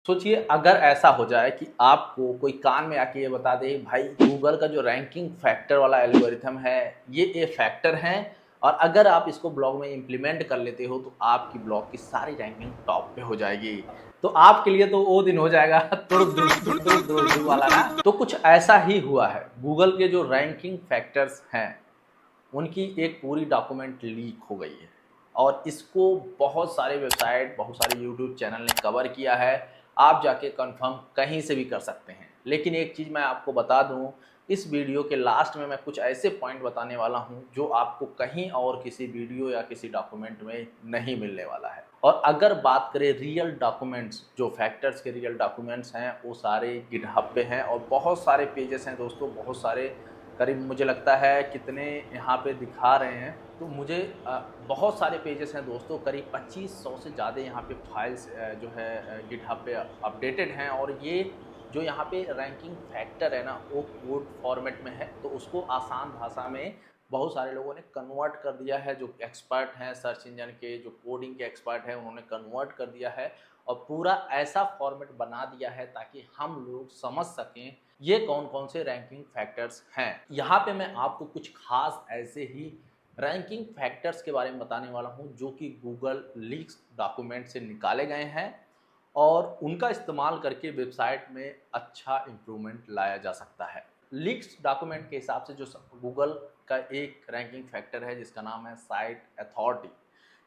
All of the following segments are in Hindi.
सोचिए अगर ऐसा हो जाए कि आपको कोई कान में आके ये बता दे भाई गूगल का जो रैंकिंग फैक्टर वाला एल्गोरिथम है ये फैक्टर हैं और अगर आप इसको ब्लॉग में इम्प्लीमेंट कर लेते हो तो आपकी ब्लॉग की सारी रैंकिंग टॉप पे हो जाएगी। तो आपके लिए तो वो दिन हो जाएगा तुड़ुक दुड़ुक तुड़ुक दुड़ुक दुड़ुक दुड़ुक वाला ना। तो कुछ ऐसा ही हुआ है, गूगल के जो रैंकिंग फैक्टर्स हैं उनकी एक पूरी डॉक्यूमेंट लीक हो गई है और इसको बहुत सारे वेबसाइट, बहुत सारे यूट्यूब चैनल ने कवर किया है। आप जाके कंफर्म कहीं से भी कर सकते हैं। लेकिन एक चीज़ मैं आपको बता दूं, इस वीडियो के लास्ट में मैं कुछ ऐसे पॉइंट बताने वाला हूं जो आपको कहीं और किसी वीडियो या किसी डॉक्यूमेंट में नहीं मिलने वाला है। और अगर बात करें रियल डॉक्यूमेंट्स, जो फैक्टर्स के रियल डॉक्यूमेंट्स हैं वो सारे गिटहब पे हैं और बहुत सारे पेजेस हैं दोस्तों, बहुत सारे, करीब मुझे लगता है कितने यहाँ पे दिखा रहे हैं तो मुझे बहुत सारे पेजेस हैं दोस्तों, करीब 2500 से ज़्यादा यहाँ पे फाइल्स जो है गिटहब पे अपडेटेड हैं। और ये जो यहाँ पे रैंकिंग फैक्टर है ना वो कोड फॉर्मेट में है, तो उसको आसान भाषा में बहुत सारे लोगों ने कन्वर्ट कर दिया है। जो एक्सपर्ट हैं सर्च इंजन के, जो कोडिंग के एक्सपर्ट हैं, उन्होंने कन्वर्ट कर दिया है और पूरा ऐसा फॉर्मेट बना दिया है ताकि हम लोग समझ सकें ये कौन कौन से रैंकिंग फैक्टर्स हैं। यहाँ पे मैं आपको कुछ खास ऐसे ही रैंकिंग फैक्टर्स के बारे में बताने वाला हूँ जो कि गूगल लीक्स डॉक्यूमेंट से निकाले गए हैं और उनका इस्तेमाल करके वेबसाइट में अच्छा इम्प्रूवमेंट लाया जा सकता है। लीक्स डॉक्यूमेंट के हिसाब से जो गूगल का एक रैंकिंग फैक्टर है जिसका नाम है साइट अथॉरिटी।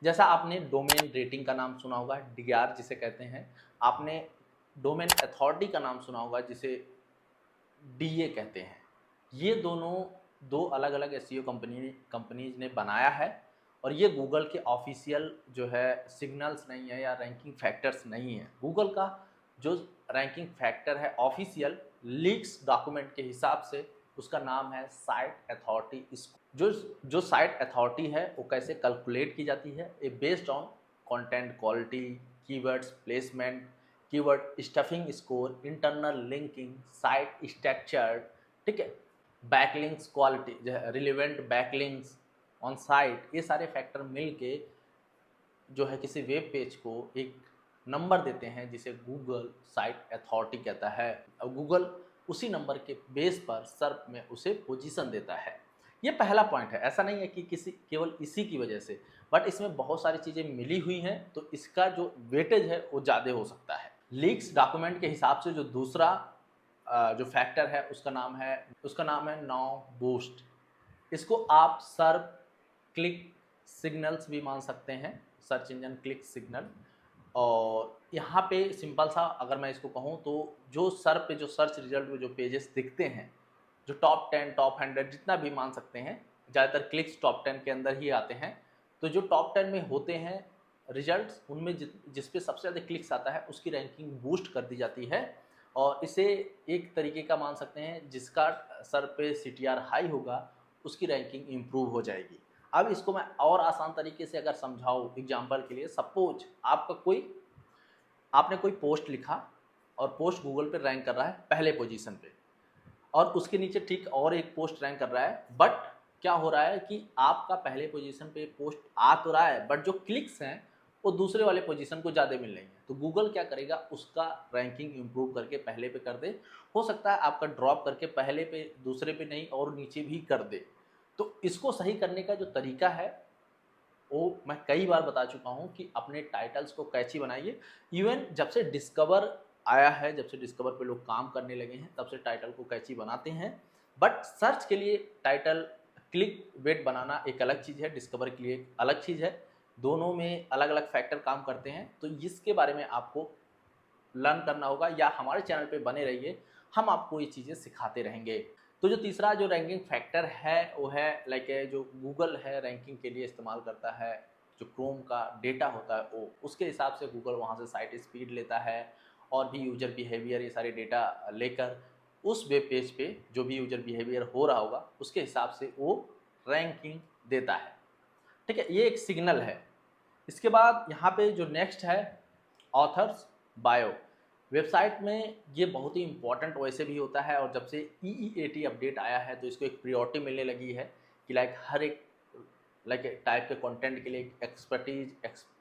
जैसा आपने डोमेन रेटिंग का नाम सुना होगा, डीआर जिसे कहते हैं, आपने डोमेन अथॉरिटी का नाम सुना होगा जिसे डीए कहते हैं। ये दोनों दो अलग अलग एसईओ कंपनीज ने बनाया है और ये गूगल के ऑफिशियल जो है सिग्नल्स नहीं है या रैंकिंग फैक्टर्स नहीं है। गूगल का जो रैंकिंग फैक्टर है ऑफिशियल लीक्स डॉक्यूमेंट के हिसाब से उसका नाम है साइट अथॉरिटी। जो साइट अथॉरिटी है वो कैसे कैलकुलेट की जाती है, ये based on content quality, keywords placement, keyword stuffing score, internal linking, site structure, ठीक है, backlinks quality, relevant backlinks on site, ये सारे फैक्टर मिल के जो है किसी वेब पेज को एक नंबर देते हैं जिसे गूगल साइट अथॉरिटी कहता है। और गूगल उसी नंबर के बेस पर सर्च में उसे पोजीशन देता है। ये पहला पॉइंट है। ऐसा नहीं है कि किसी केवल इसी की वजह से, बट इसमें बहुत सारी चीज़ें मिली हुई हैं तो इसका जो वेटेज है वो ज़्यादा हो सकता है। लीक्स डॉक्यूमेंट के हिसाब से जो दूसरा जो फैक्टर है उसका नाम है नाउ बूस्ट। इसको आप सर्च क्लिक सिग्नल्स भी मान सकते हैं, सर्च इंजन क्लिक सिग्नल। और यहाँ पे सिंपल सा अगर मैं इसको कहूँ तो जो सर्च पे, जो सर्च रिजल्ट में जो पेजेस दिखते हैं, जो टॉप 10 टॉप 100 जितना भी मान सकते हैं, ज़्यादातर क्लिक्स टॉप 10 के अंदर ही आते हैं। तो जो टॉप 10 में होते हैं रिजल्ट्स, उनमें जिस पे सबसे ज़्यादा क्लिक्स आता है उसकी रैंकिंग बूस्ट कर दी जाती है। और इसे एक तरीके का मान सकते हैं, जिसका सर पे सीटीआर हाई होगा उसकी रैंकिंग इम्प्रूव हो जाएगी। अब इसको मैं और आसान तरीके से अगर समझाऊँ एग्जाम्पल के लिए, सपोज आपने कोई पोस्ट लिखा और पोस्ट गूगल पे रैंक कर रहा है पहले पोजीशन पे और उसके नीचे ठीक और एक पोस्ट रैंक कर रहा है, बट क्या हो रहा है कि आपका पहले पोजीशन पे पोस्ट आ तो रहा है बट जो क्लिक्स हैं वो दूसरे वाले पोजीशन को ज़्यादा मिल रही हैं। तो गूगल क्या करेगा, उसका रैंकिंग इंप्रूव करके पहले पे कर दे, हो सकता है आपका ड्रॉप करके पहले पे, दूसरे पे नहीं और नीचे भी कर दे। तो इसको सही करने का जो तरीका है वो मैं कई बार बता चुका हूँ कि अपने टाइटल्स को कैची बनाइए। इवन जब से डिस्कवर आया है, जब से डिस्कवर पे लोग काम करने लगे हैं तब से टाइटल को कैची बनाते हैं। बट सर्च के लिए टाइटल क्लिक वेट बनाना एक अलग चीज़ है, डिस्कवर के लिए एक अलग चीज़ है। दोनों में अलग अलग फैक्टर काम करते हैं। तो इसके बारे में आपको लर्न करना होगा या हमारे चैनल पे बने रहिए, हम आपको ये चीज़ें सिखाते रहेंगे। तो जो तीसरा जो रैंकिंग फैक्टर है वो है लाइक जो गूगल है रैंकिंग के लिए इस्तेमाल करता है, जो क्रोम का डेटा होता है वो, उसके हिसाब से गूगल वहाँ से साइट स्पीड लेता है और भी यूजर बिहेवियर, ये सारे डेटा लेकर उस वेब पेज पे जो भी यूजर बिहेवियर हो रहा होगा उसके हिसाब से वो रैंकिंग देता है। ठीक है, ये एक सिग्नल है। इसके बाद यहाँ पे जो नेक्स्ट है ऑथर्स बायो। वेबसाइट में ये बहुत ही इंपॉर्टेंट वैसे भी होता है और जब से EEAT अपडेट आया है तो इसको एक प्रियोरिटी मिलने लगी है कि हर एक टाइप के कंटेंट के लिए एक एक्सपर्टीज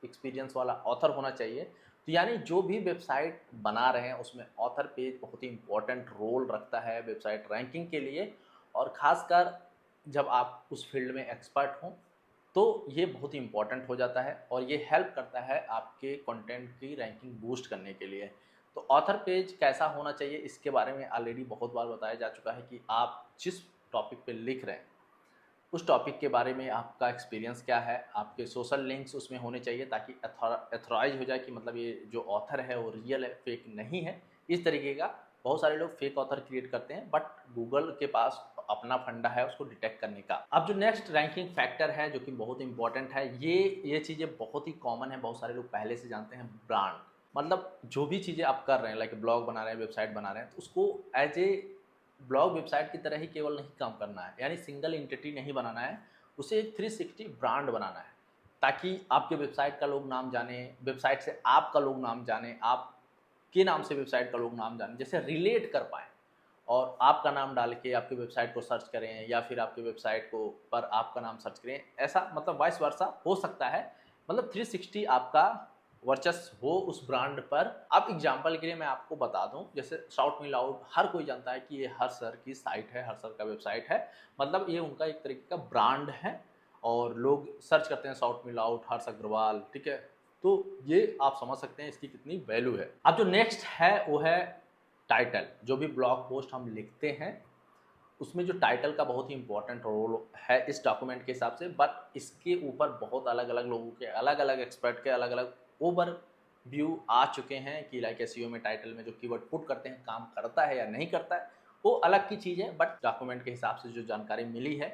एक्सपीरियंस वाला ऑथर होना चाहिए। तो यानी जो भी वेबसाइट बना रहे हैं उसमें ऑथर पेज बहुत ही इंपॉर्टेंट रोल रखता है वेबसाइट रैंकिंग के लिए, और ख़ासकर जब आप उस फील्ड में एक्सपर्ट हों तो ये बहुत ही इंपॉर्टेंट हो जाता है और ये हेल्प करता है आपके कंटेंट की रैंकिंग बूस्ट करने के लिए। तो ऑथर पेज कैसा होना चाहिए इसके बारे में ऑलरेडी बहुत बार बताया जा चुका है कि आप जिस टॉपिक पे लिख रहे हैं उस टॉपिक के बारे में आपका एक्सपीरियंस क्या है, आपके सोशल लिंक्स उसमें होने चाहिए ताकि एथोराइज हो जाए कि मतलब ये जो ऑथर है वो रियल है, फेक नहीं है। इस तरीके का बहुत सारे लोग फेक ऑथर क्रिएट करते हैं, बट गूगल के पास अपना फंडा है उसको डिटेक्ट करने का। अब जो नेक्स्ट रैंकिंग फैक्टर है जो कि बहुत इंपॉर्टेंट है, ये चीज़ें बहुत ही कॉमन है, बहुत सारे लोग पहले से जानते हैं, ब्रांड। मतलब जो भी चीज़ें आप कर रहे हैं, लाइक ब्लॉग बना रहे हैं, वेबसाइट बना रहे हैं, तो उसको एज ए ब्लॉग वेबसाइट की तरह ही केवल नहीं काम करना है, यानी सिंगल एंटिटी नहीं बनाना है, उसे एक 360 ब्रांड बनाना है ताकि आपके वेबसाइट का लोग नाम जाने, वेबसाइट से आपका लोग नाम जाने, आपके नाम से वेबसाइट का लोग नाम जाने, जैसे रिलेट कर पाएँ और आपका नाम डाल के आपकी वेबसाइट को सर्च करें या फिर आपकी वेबसाइट को पर आपका नाम सर्च करें, ऐसा मतलब वाइस वर्सा हो सकता है। मतलब 360 आपका वर्चस्व हो उस ब्रांड पर। अब एग्जांपल के लिए मैं आपको बता दूं, जैसे शाउट मी लाउड हर कोई जानता है कि ये हर सर की साइट है, हर सर का वेबसाइट है, मतलब ये उनका एक तरीके का ब्रांड है और लोग सर्च करते हैं शाउट मी लाउड, हर्ष अग्रवाल, ठीक है। तो ये आप समझ सकते हैं इसकी कितनी वैल्यू है। अब जो नेक्स्ट है वो है टाइटल। जो भी ब्लॉग पोस्ट हम लिखते हैं उसमें जो टाइटल का बहुत ही इंपॉर्टेंट रोल है इस डॉक्यूमेंट के हिसाब से, बट इसके ऊपर बहुत अलग अलग लोगों के, अलग अलग एक्सपर्ट के अलग अलग ओवर व्यू आ चुके हैं कि लाइक एसईओ में टाइटल में जो कीवर्ड पुट करते हैं काम करता है या नहीं करता है, वो अलग की चीज़ है। बट डॉक्यूमेंट के हिसाब से जो जानकारी मिली है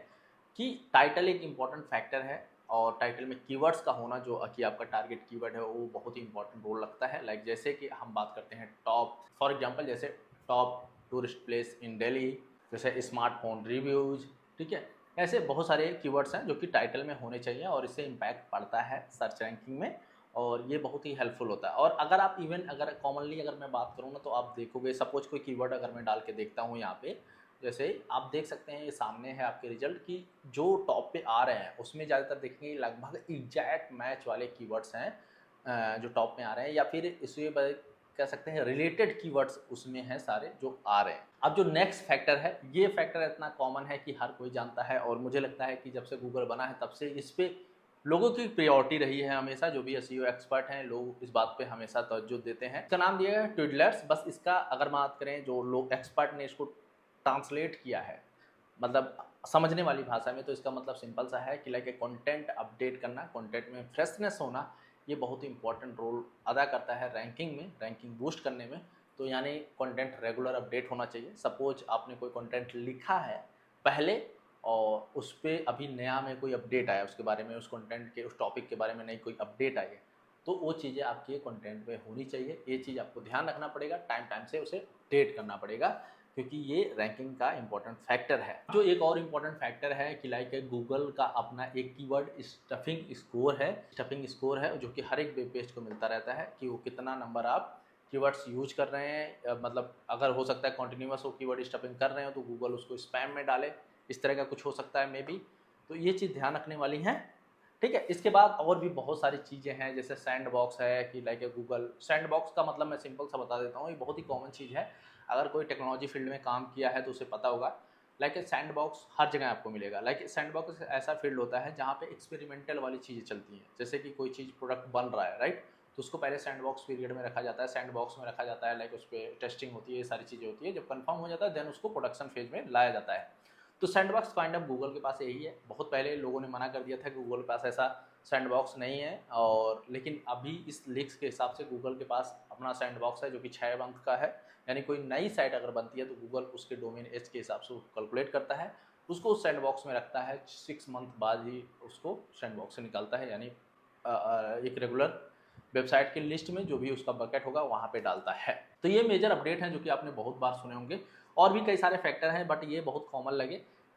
कि टाइटल एक इम्पॉर्टेंट फैक्टर है और टाइटल में कीवर्ड्स का होना जो कि आपका टारगेट कीवर्ड है वो बहुत ही इंपॉर्टेंट रोल लगता है। लाइक जैसे कि हम बात करते हैं टॉप, फॉर एग्जांपल जैसे top tourist place in Delhi, जैसे स्मार्टफोन रिव्यूज, ठीक है। ऐसे बहुत सारे कीवर्ड्स हैं जो कि टाइटल में होने चाहिए और इससे इम्पैक्ट पड़ता है सर्च रैंकिंग में और ये बहुत ही हेल्पफुल होता है। और अगर आप इवन अगर कॉमनली अगर मैं बात करूँ ना तो आप देखोगे, सपोज कोई कीवर्ड अगर मैं डाल के देखता हूँ यहाँ पे, जैसे आप देख सकते हैं ये सामने है आपके रिजल्ट की जो टॉप पे आ रहे हैं उसमें ज़्यादातर देखेंगे लगभग एग्जैक्ट मैच वाले कीवर्ड्स हैं जो टॉप में आ रहे हैं, या फिर इसे कह सकते हैं रिलेटेड कीवर्ड्स उसमें हैं सारे जो आ रहे हैं। अब जो नेक्स्ट फैक्टर है, ये फैक्टर इतना कॉमन है कि हर कोई जानता है और मुझे लगता है कि जब से गूगल बना है तब से इस पे लोगों की प्रायोरिटी रही है हमेशा। जो भी एसईओ एक्सपर्ट हैं लोग इस बात पे हमेशा तवज्जो देते हैं। इसका नाम दिया है ट्विडलर्स। बस इसका अगर बात करें जो लोग एक्सपर्ट ने इसको ट्रांसलेट किया है मतलब समझने वाली भाषा में, तो इसका मतलब सिंपल सा है कि लाइक कंटेंट अपडेट करना, कंटेंट में फ्रेशनेस होना, ये बहुत ही इंपॉर्टेंट रोल अदा करता है रैंकिंग में, रैंकिंग बूस्ट करने में। तो यानी कंटेंट रेगुलर अपडेट होना चाहिए। सपोज आपने कोई कंटेंट लिखा है पहले और उस पर अभी नया में कोई अपडेट आया उसके बारे में, उस कंटेंट के उस टॉपिक के बारे में नई कोई अपडेट आई है, तो वो चीज़ें आपके कंटेंट में होनी चाहिए। ये चीज़ आपको ध्यान रखना पड़ेगा, टाइम टाइम से उसे अपडेट करना पड़ेगा क्योंकि ये रैंकिंग का इंपॉर्टेंट फैक्टर है। जो एक और इंपॉर्टेंट फैक्टर है कि लाइक गूगल का अपना एक कीवर्ड स्टफिंग स्कोर है। स्टफिंग स्कोर है जो कि हर एक वेब पेज को मिलता रहता है कि वो कितना नंबर आप कीवर्ड्स यूज कर रहे हैं। मतलब अगर हो सकता है कॉन्टिन्यूस वो कीवर्ड स्टफिंग कर रहे हो तो गूगल उसको स्पैम में डाले, इस तरह का कुछ हो सकता है मे बी। तो ये चीज़ ध्यान रखने वाली है, ठीक है। इसके बाद और भी बहुत सारी चीज़ें हैं जैसे सैंड बॉक्स है कि लाइक गूगल सैंड बॉक्स का मतलब मैं सिंपल सा बता देता हूँ, ये बहुत ही कॉमन चीज़ है। अगर कोई टेक्नोलॉजी फील्ड में काम किया है तो उसे पता होगा। लाइक सैंड बॉक्स हर जगह आपको मिलेगा। लाइक सैंड बॉक्स ऐसा फील्ड होता है जहाँ पे एक्सपेरिमेंटल वाली चीज़ें चलती हैं, जैसे कि कोई चीज़ प्रोडक्ट बन रहा है, राइट, तो उसको पहले सैंड बॉक्स पीरियड में रखा जाता है, सैंड बॉक्स में रखा जाता है, लाइक उस पर टेस्टिंग होती है, ये सारी चीज़ें होती है। जब कंफर्म हो जाता है देन उसको प्रोडक्शन फेज में लाया जाता है। तो सैंडबॉक्स काइंड ऑफ गूगल के पास यही है। बहुत पहले लोगों ने मना कर दिया था कि गूगल के पास ऐसा सैंडबॉक्स नहीं है, और लेकिन अभी इस लीक्स के हिसाब से गूगल के पास अपना सैंडबॉक्स है जो कि 6 मंथ का है। यानी कोई नई साइट अगर बनती है तो गूगल उसके डोमेन एज के हिसाब से कैलकुलेट करता है, उसको उस सैंडबॉक्स में रखता है, 6 मंथ बाद ही उसको सैंडबॉक्स से निकालता है, यानी एक रेगुलर वेबसाइट की लिस्ट में जो भी उसका बकेट होगा वहाँ पे डालता है। तो ये मेजर अपडेट हैं जो कि आपने बहुत बार सुने होंगे। और भी कई सारे फैक्टर हैं बट ये बहुत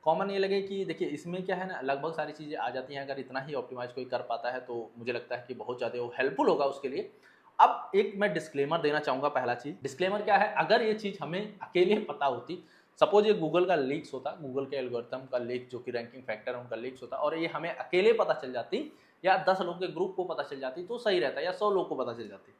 कॉमन ये लगे कि देखिए इसमें क्या है ना, लगभग सारी चीज़ें आ जाती हैं। अगर इतना ही ऑप्टिमाइज कोई कर पाता है तो मुझे लगता है कि बहुत ज़्यादा वो हेल्पफुल होगा उसके लिए। अब एक मैं डिस्क्लेमर देना चाहूँगा। पहला चीज़ डिस्क्लेमर क्या है, अगर ये चीज़ हमें अकेले पता होती, सपोज ये गूगल का लीक्स होता, गूगल के एल्गोरिथम का लीक जो कि रैंकिंग फैक्टर है उनका लीक्स होता, और ये हमें अकेले पता चल जाती या 10 लोगों के ग्रुप को पता चल जाती तो सही रहता, या 100 लोग को पता चल जाती।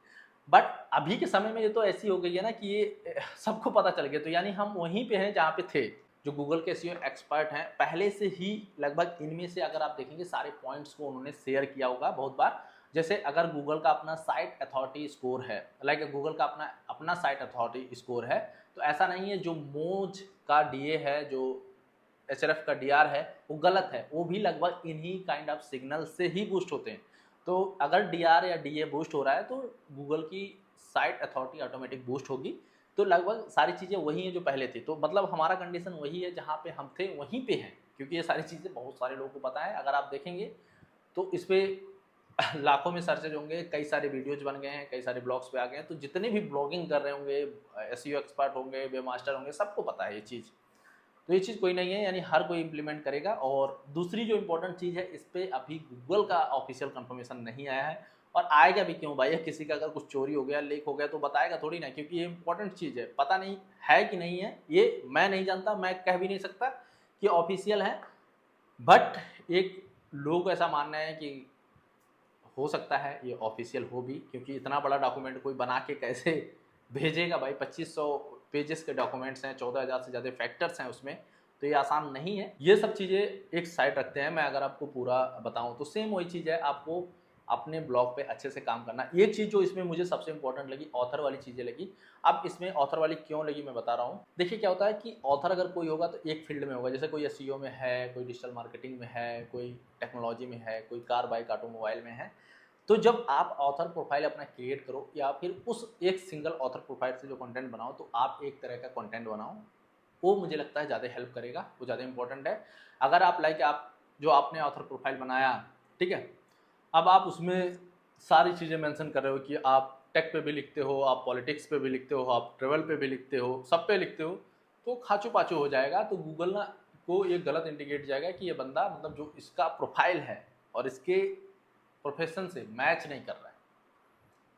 बट अभी के समय में ये तो ऐसी हो गई है ना कि ये सबको पता चल गया, तो यानी हम वहीं पे हैं जहाँ पे थे। जो गूगल के एसईओ एक्सपर्ट हैं पहले से ही लगभग इनमें से अगर आप देखेंगे सारे पॉइंट्स को उन्होंने शेयर किया होगा बहुत बार। जैसे अगर गूगल का अपना साइट अथॉरिटी स्कोर है, लाइक गूगल का अपना अपना साइट अथॉरिटी स्कोर है, तो ऐसा नहीं है जो मोज का डीए है, जो एचआरएफ का डीआर है वो गलत है, वो भी लगभग इन्हीं काइंड ऑफ सिग्नल से ही बूस्ट होते हैं। तो अगर डीआर या डीए बूस्ट हो रहा है तो गूगल की साइट अथॉरिटी ऑटोमेटिक बूस्ट होगी। तो लगभग सारी चीज़ें वही हैं जो पहले थी, तो मतलब हमारा कंडीशन वही है जहाँ पे हम थे वहीं पे हैं, क्योंकि ये सारी चीज़ें बहुत सारे लोगों को पता है। अगर आप देखेंगे तो इस पर लाखों में सर्चेज होंगे, कई सारे वीडियोज बन गए हैं, कई सारे ब्लॉग्स पे आ गए हैं, तो जितने भी ब्लॉगिंग कर रहे होंगे, एसईओ एक्सपर्ट होंगे, वेब मास्टर होंगे, सबको पता है ये चीज़। तो ये चीज़ कोई नहीं है, यानी हर कोई इम्प्लीमेंट करेगा। और दूसरी जो इम्पोर्टेंट चीज़ है, इस पर अभी गूगल का ऑफिशियल कंफर्मेशन नहीं आया है, और आएगा भी क्यों भाई? किसी का अगर कुछ चोरी हो गया, लीक हो गया तो बताएगा थोड़ी ना, क्योंकि ये इंपॉर्टेंट चीज़ है। पता नहीं है कि नहीं है, ये मैं नहीं जानता, मैं कह भी नहीं सकता कि ऑफिशियल है। बट एक लोगों को ऐसा मानना है कि हो सकता है ये ऑफिशियल हो भी, क्योंकि इतना बड़ा डॉक्यूमेंट कोई बना के कैसे भेजेगा भाई? 2500 पेजेस के डॉक्यूमेंट्स हैं, 14,000 से ज़्यादा फैक्टर्स हैं उसमें, तो ये आसान नहीं है। ये सब चीज़ें एक साइड रखते हैं, मैं अगर आपको पूरा बताऊं तो सेम वही चीज़ है, आपको अपने ब्लॉग पे अच्छे से काम करना। एक चीज़ जो इसमें मुझे सबसे इंपॉर्टेंट लगी, ऑथर वाली चीज़ें लगी। अब इसमें ऑथर वाली क्यों लगी मैं बता रहा हूँ। देखिए क्या होता है कि ऑथर अगर कोई होगा तो एक फील्ड में होगा, जैसे कोई एसईओ में है, कोई डिजिटल मार्केटिंग में है, कोई टेक्नोलॉजी में है, कोई कार बाइक ऑटोमोबाइल में है। तो जब आप ऑथर प्रोफाइल अपना क्रिएट करो या फिर उस एक सिंगल ऑथर प्रोफाइल से जो कंटेंट बनाओ, तो आप एक तरह का कंटेंट बनाओ, वो मुझे लगता है ज़्यादा हेल्प करेगा, वो ज़्यादा इंपॉर्टेंट है। अगर आप लाइक आप जो आपने ऑथर प्रोफाइल बनाया, ठीक है, अब आप उसमें सारी चीज़ें मेंशन कर रहे हो कि आप टेक पे भी लिखते हो, आप पॉलिटिक्स पे भी लिखते हो, आप ट्रेवल पे भी लिखते हो, सब पे लिखते हो, तो खाचू पाचू हो जाएगा। तो गूगल ना को ये गलत इंडिकेट जाएगा कि ये बंदा मतलब जो इसका प्रोफाइल है और इसके प्रोफेशन से मैच नहीं कर रहा है।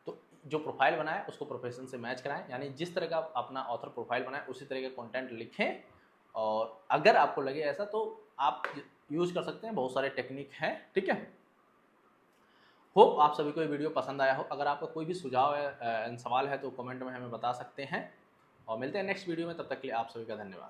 तो जो प्रोफाइल बनाए उसको प्रोफेशन से मैच कराएं, यानी जिस तरह का अपना ऑथर प्रोफाइल बनाए उसी तरह का कंटेंट लिखें। और अगर आपको लगे ऐसा तो आप यूज़ कर सकते हैं, बहुत सारे टेक्निक हैं, ठीक है। होप आप सभी को ये वीडियो पसंद आया हो। अगर आपका कोई भी सुझाव है, सवाल है, तो कमेंट में हमें बता सकते हैं। और मिलते हैं नेक्स्ट वीडियो में, तब तक के लिए आप सभी का धन्यवाद।